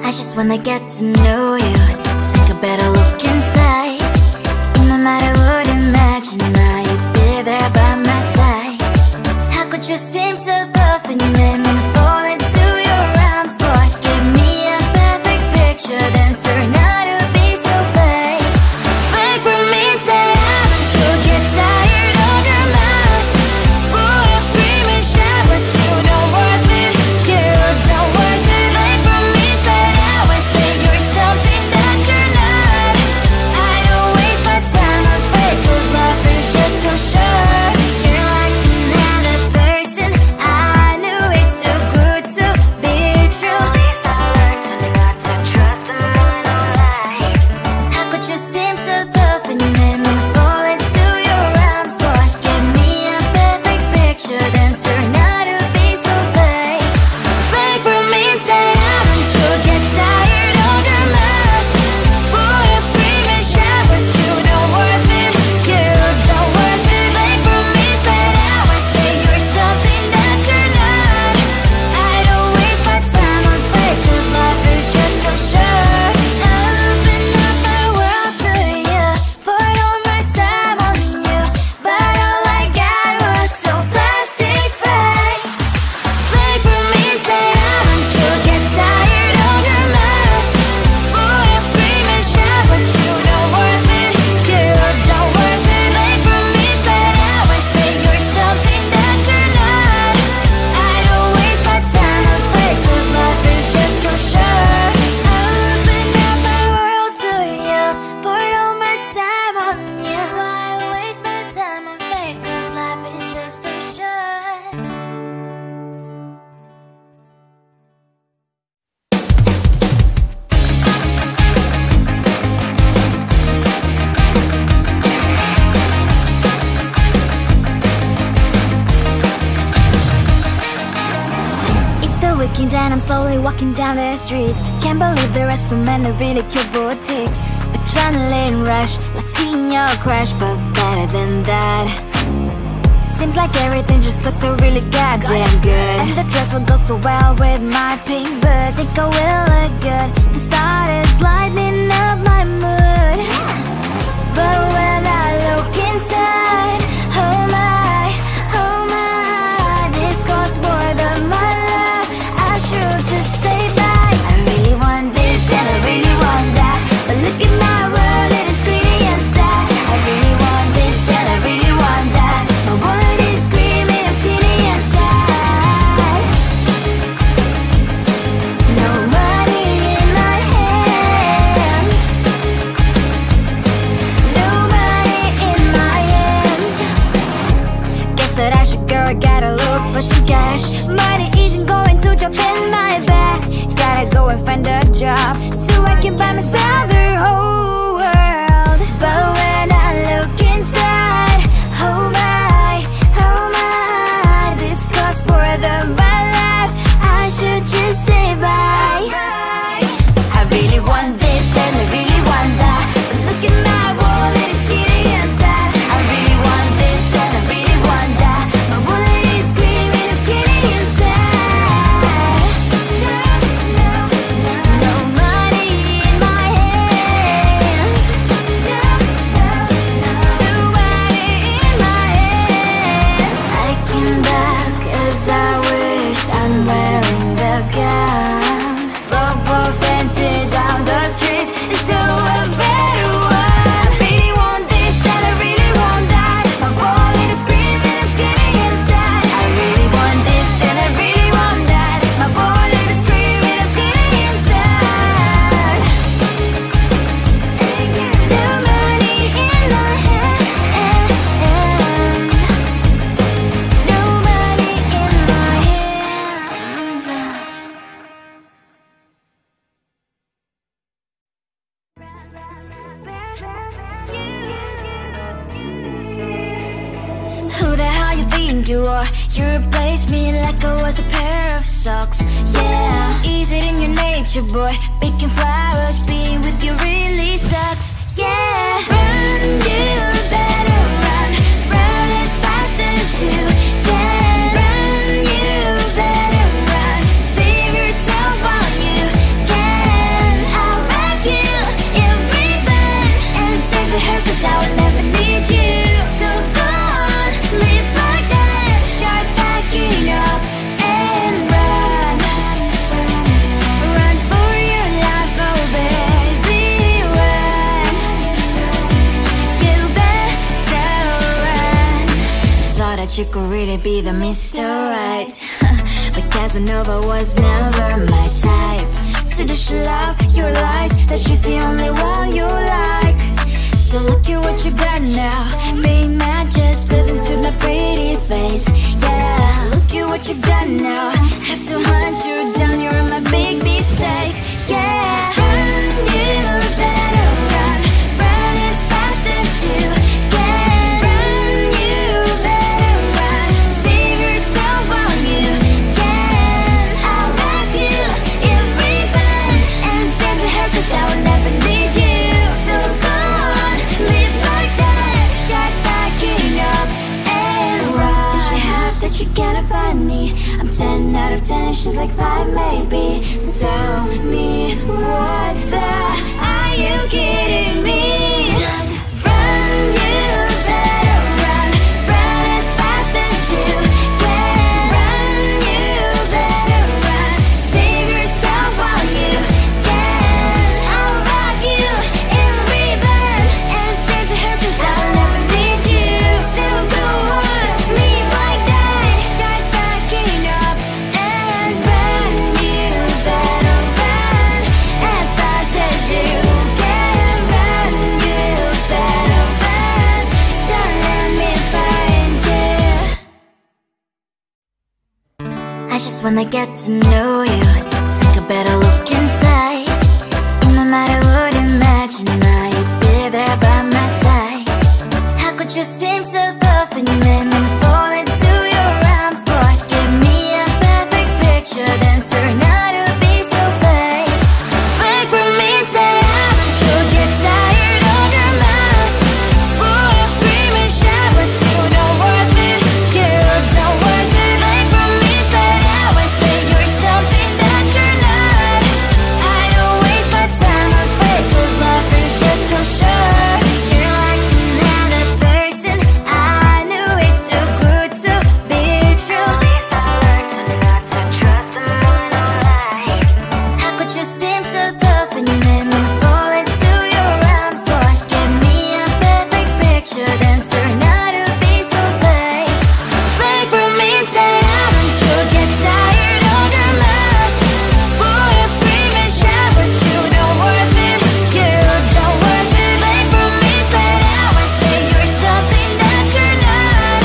I just wanna get to know you. Take a better look inside. In my mind I would imagine now you'd be there by my side. How could you seem so perfect? You made me fall into your arms, boy. Give me a perfect picture, then turn out to be so fake. Fake for me, say haven't you get tired of your mask? Full of scream and shout, but you don't worth it. You don't worth it. Fake for me, say I always say you're something that you're not. I don't waste my time on fake, 'cause life is just too short. You're like another person. I knew it's too good to be true. I learned to not to trust someone no lie. How could you seem so perfect? You made me fall into your arms, boy. Give me a perfect picture, then turn out to be so fake. Fake for me, say haven't you get tired of your mask? Full of scream and shout, but you don't worth it. You don't worth it. Fake for me, say I always say you're something that you're not. I don't waste my time on fake, 'cause life is just too short. I open up my world to you, poured all my time on you, but all I got was so plastic fake. Fake for me, say haven't you get tired of your mask? Full of scream and shout, but you don't worth it. You don't worth it. Fake for me, say I always say you're something that you're not. I don't waste my time on fake, 'cause life is just too short. I opened up my world to you, poured all my time on you. Why waste my time on fake, 'cause life is just too short. It's the weekend and I'm slowly walking down the streets. Can't believe there are so many really cute boutiques. Adrenaline rush, like seeing your crush, but better than that. Seems like everything just looks so really goddamn good. And the dress will go so well with my pink boots. Think I will look good. The start is lighting up my mood. But when I look inside, oh my, this costs more than my love. I should just say bye. I really want this and I really want that, but look at my world, it is clearly inside. I really want this and I really want that. My wallet is screaming, I'm skinny inside. No money in my hand. No money in my hand. Guess that I should go, gotta look for some cash. Money isn't going to jump in my bag. Gotta go and find a job so I can buy myself the whole world. But when I look inside, oh my, this costs more than my life. I should just say bye. I really want this and I really want that, but look at my wallet, it's skinny inside. I really want this and I really want that. My wallet is screaming, I'm skinny inside. No money in my hand. No money in my hand. I came back 'cause I wish I'm wearing the gown. Robo fancy down the street into a better one. I really want this and I really want that. My wallet is screaming, I'm skinny inside. I really want this and I really want that. My wallet is screaming, I'm skinny inside. No money in my hand. No money in my hands. Who the hell you think you are? You replaced me like I was a pair of socks. Yeah, is it in your nature, boy? Picking flowers, being with you really sucks. Yeah, run, you better run. Run as fast as you can. Run, you better run. Save yourself while you can. that you could really be the Mr. Right. But Casanova was never my type. So does she love your lies, that she's the only one you like? So look at what you've done now. Being mad just doesn't suit my pretty face. Yeah, look at what you've done now. Have to hunt you down, you're my big mistake. Yeah, run, you better run. Run as fast as you can. Run, you better run. Save yourself while you can. I'll wrap you in ribbon and send to her, 'cause I will never need you. So go on, live like that. Start backing up and run. Does she have that she cannot find me? I'm 10 out of 10, she's like 5 maybe. So tell me, what the are you kidding me? Run, you better run. Run as fast as you can. Run, you better run. Save yourself while you can. I'll rock you in ribbon and send to her, 'cause I'll never need you. So go on, leave like that. Start backing up and run. You better run as fast as you can. Run, you better run. Don't let me find you. I just wanna get to know you, take a better look inside. In my mind I would imagine now you'd be there by my side. How could you seem so perfect? You made me fall into your arms, boy. Give me a perfect picture, then turn out to be so fake. Fake for me, say you'll get tired of your mask. Full of scream and shout, but you don't worth it. You don't worth it. Fake for me, say I say you're something that you're not. I don't waste my time on fake, 'cause life is just too short. You're like another person. I knew it's too good to be true. I learned to not to trust someone online. How could you seem so perfect? You made me fall into your arms, boy. Give me a perfect picture, then turn out to be so fake. Fake for me, say don't you get tired of your mask? Full of scream and shout, but you don't worth it. You don't worth it. Fake for me, say you're something that you're not.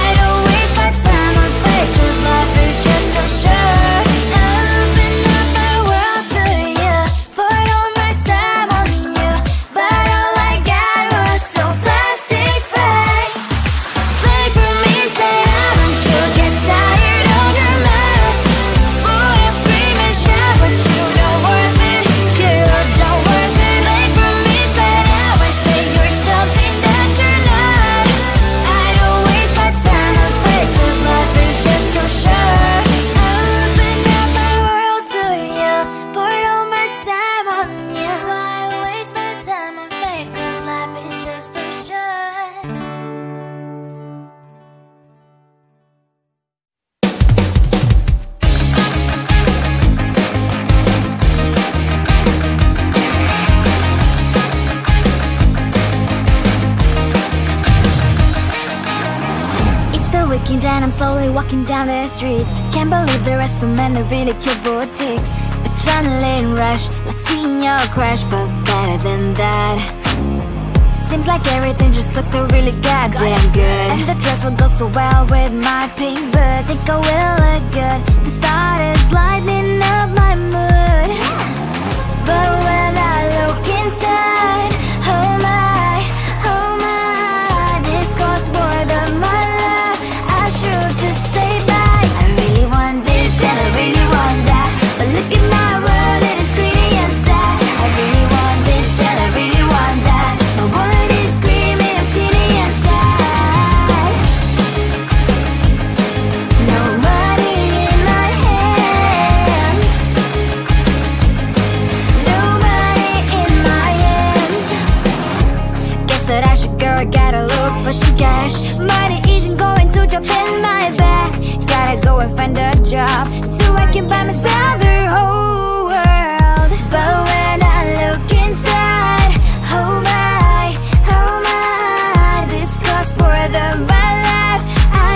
I don't waste my time on fake, 'cause life is just too short. Open up my world to you, poured all my time on you, but all I got was so plastic fake. Fake for me, say don't you get tired of your mask? Full of scream and shout, but you don't worth it. You don't worth it. Fake for me, say you're something that you're not. I don't waste my time on fake, 'cause life is just too short. Open up my world to you, poured all my time on you. Why waste my time on fake, 'cause life is just too short. It's the weekend and I'm slowly walking down the streets. Can't believe there are so many really cute boutiques. Adrenaline rush, like seeing your crush, but better than that. Seems like everything just looks so really goddamn good. And the dress will go so well with my pink boots. Think I will look good. The start is lighting up my mood. But when I look inside, oh my, this costs more than my love. I should just say bye. I really want this and I really want that, but look at my world, it is greedy and sad. I really want this and I really want that, my wallet is screaming, I'm skinny and sad. No money in my hand, no money in my hand. Guess that I should go, I gotta look for some cash. Money isn't going to jump in my bag. Gotta go and find a job so I can buy myself the whole world. But when I look inside, oh my, this costs more than my life. I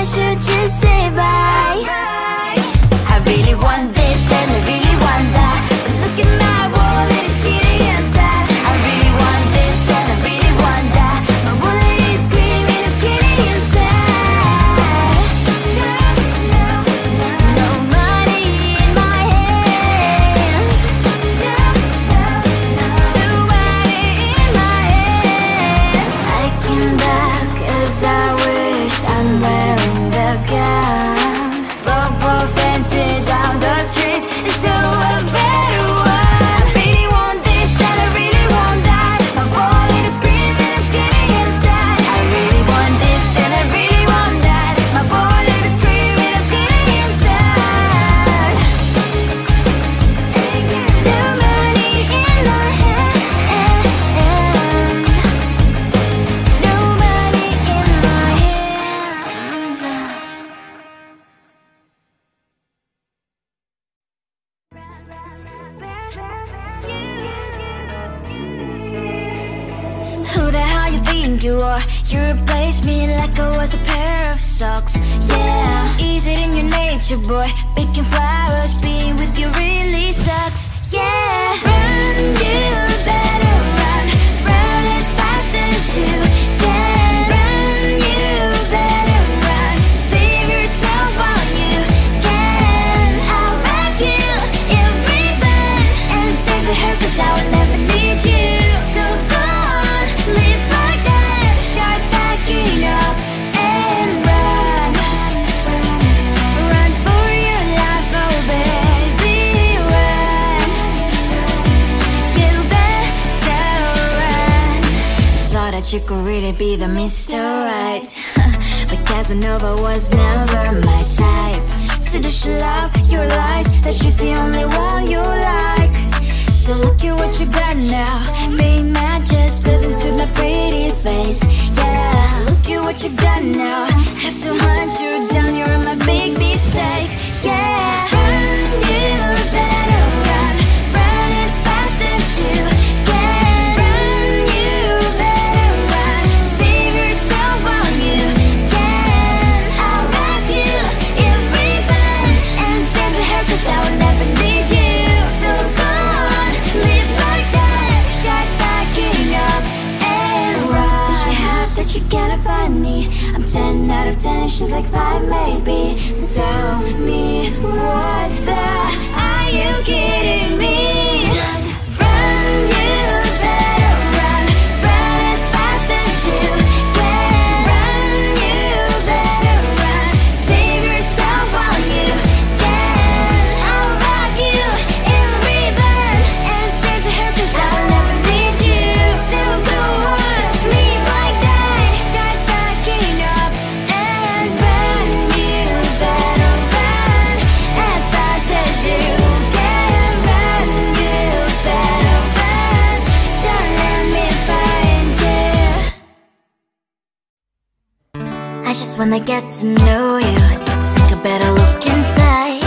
You replaced me like I was a pair of socks. Yeah, is it in your nature, boy? Picking flowers, being with you really sucks. Yeah, run, you better run. Run as fast as you can. Run, you better run. Save yourself while you can. I'll wrap you in ribbon and send to her, 'cause I will never need you. So go on, live like that. Start backing up and run. Run for your life, oh baby, run. You better run. Thought that you could really be the Mr. Right, but Casanova was never my type. So does she love your lies, that she's the only one you like? So look at what you've done now. Being mad just doesn't suit my pretty face. Yeah, look at what you've done now. Have to hunt you down, you're my big mistake. Yeah, run, you better run. Run as fast as you can. Run, you better run. Save yourself while you can. I'll wrap you in ribbon and send to her, 'cause I will never need you. So go on, live like that. Start backing up and run. Does she have that she cannot find me? I'm 10 out of 10, she's like 5 maybe. So tell me, what the are you kidding me? Run, you better run. Run as fast as you can. Run, you better run. Save yourself while you can. I'll wrap you in ribbon and send to her, 'cause I will never need you. So go on, live like that. Start backing up and run. You better run as fast as you can. Run, you better run. Don't let me find you. I just wanna get to know you. Take a better look inside.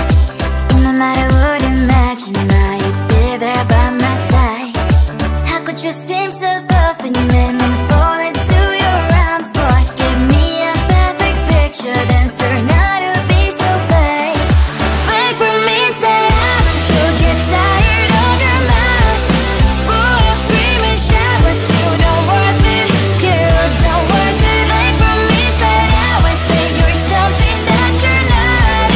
No matter what, imagine now you'd be there by my side. How could you seem so good when you made me fall into your arms, boy? Give me a perfect picture, then turn out to be so fake. Fake for me, say I'm sure get tired of your mouth. Full of scream and shout, but you don't worth it. You don't worth it. Fake for me, say I would say you're something that you're not.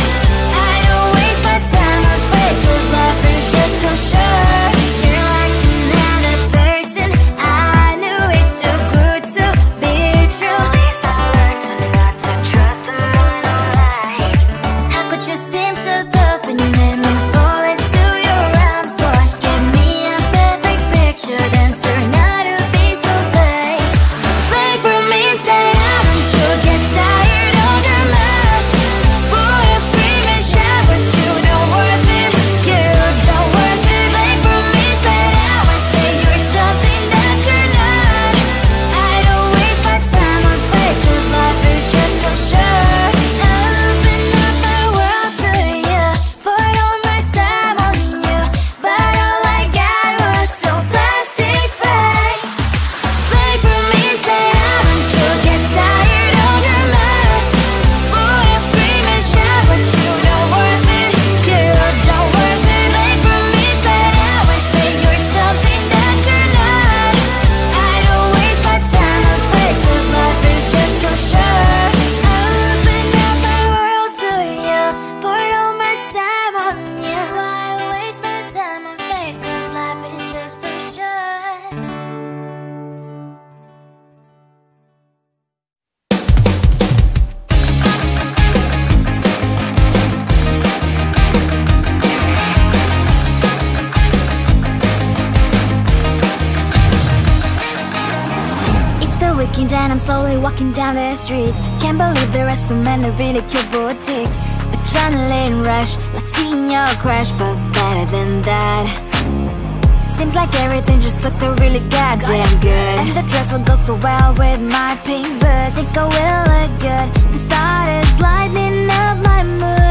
I don't waste my time on fake, 'cause life is just too short. You're like another person. I knew it's too good to be true. I learned to not to trust someone online. How could you seem so good when you made me fall into your arms, boy? Give me a perfect picture, then turn out to be so fake. Fake for me, say I'm sure get tired of your mouth. Full of scream and shout, but you don't worth it. You don't worth it. Fake for me, say I would say you're something that you're not. I don't waste my time on fake, 'cause life is just too short. I open up my world to you, poured all my time on you, but all I got was so plastic fake. Fake for me, say I'm sure get tired of your mouth. Full of scream and shout, but you don't worth it. You don't worth it. Fake for me, say I would say you're something that you're not. I don't waste my time on fake, 'cause life is just too short. I open up my world to you, poured all my time on you. Why waste my time on fake, 'cause life is just too short. It's the weekend and I'm slowly walking down the streets. Can't believe there are so many really cute boutiques. Adrenaline rush, like seeing your crush, but better than that. Seems like everything just looks so really goddamn good. And the dress will go so well with my pink boots. Think I will look good. The start is lighting up my mood.